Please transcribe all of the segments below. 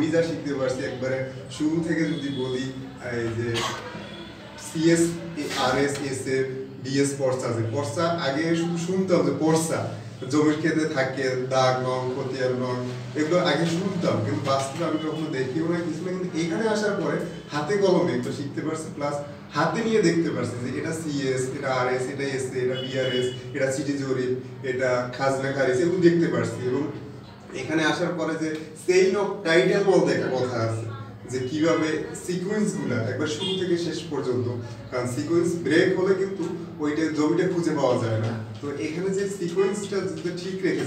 আমি যা শিখতে পারছি একবারে শুরু থেকে যদি বলি, এই যে সিএস আরএস এসএফ ডিএস পর্সা আছে, পর্সা আগে শুধু শুনতাম যে পর্সা জমির ক্ষেত্রে থাকে, দাগ নং খতিয়ান নং, এগুলো আগে শুনতাম কিন্তু বাস্তবে আমি কখনো দেখিও না কিছু না। কিন্তু এখানে আসার পরে হাতে কলমে এগুলো শিখতে পারছি, প্লাস হাতে নিয়ে দেখতে পারছি যে এটা সিএস, এটা আরএস, এটা এসএ, এটা বিআরএস, এটা সিটি জরিপ, এটা খাজনা খারিজ, এগুলো দেখতে পারছি। এবং এখানে আসার পরে যে চেইন অফ টাইটেল বলতে একটা কথা আছে, যে কিভাবে সিকোয়েন্সগুলো একবার শুরু থেকে শেষ পর্যন্ত, কারণ সিকোয়েন্স ব্রেক হলে কিন্তু ওইটা জমিটা খুঁজে পাওয়া যায় না। তো এখানে যে সিকোয়েন্সটা যদি ঠিক রেখে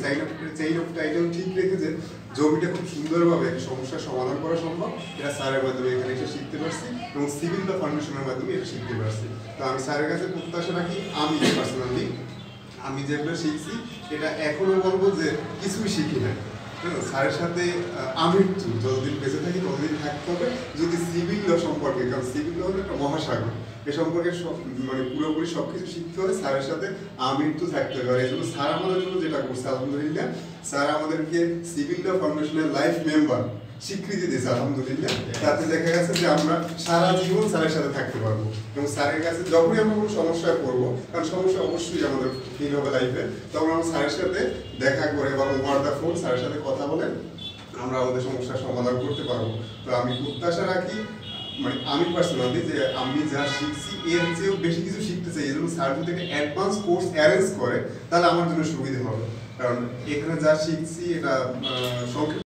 চেইন অফ টাইটেল ঠিক রেখে যে জমিটা খুব সুন্দরভাবে একটা সমস্যার সমাধান করা সম্ভব, এটা স্যারের মাধ্যমে এখানে এসে শিখতে পারছি এবং সিভিল বা ফাউন্ডেশনের মাধ্যমে এটা শিখতে পারছি। তো আমি স্যারের কাছে প্রত্যাশা রাখি, আমি পার্সোনালি আমি যেগুলো শিখছি এটা এখনো বলবো যে কিছুই শিখি না। স্যারের সাথে আমৃত্যু যতদিন বেঁচে থাকি ততদিন থাকতে হবে যদি সিভিল ল সম্পর্কে, কারণ সিভিল ল হলো একটা মহাসাগর, এ সম্পর্কে মানে পুরোপুরি সবকিছু শিখতে হলে স্যারের সাথে আমৃত্যু থাকতে হবে। আর এই জন্য স্যার আমাদের জন্য যেটা করছে আলহামদুলিল্লাহ, স্যার আমাদেরকে সিভিল ল ফাউন্ডেশনের লাইফ মেম্বার স্বীকৃতি দিয়েছে আলহামদুলিল্লাহ। তাতে দেখা গেছে যে আমরা সারা জীবন স্যারের সাথে থাকতে পারবো এবং স্যারের কাছে যখনই আমরা কোনো সমস্যায় পড়বো, কারণ সমস্যা অবশ্যই আমাদের ফিল হবে লাইফে, তখন আমরা স্যারের সাথে দেখা করে বা ওভার দ্য ফোন স্যারের সাথে কথা বলে আমরা আমাদের সমস্যার সমাধান করতে পারবো। তো আমি প্রত্যাশা রাখি, মানে আমি পার্সোনালি, যে আমি যা শিখছি এর চেয়েও বেশি কিছু শিখতে চাই। এজন্য স্যার যদি একটা অ্যাডভান্স কোর্স অ্যারেঞ্জ করে তাহলে আমার জন্য সুবিধা হবে, কারণ এখানে যা শিখছি এটা সংক্ষেপে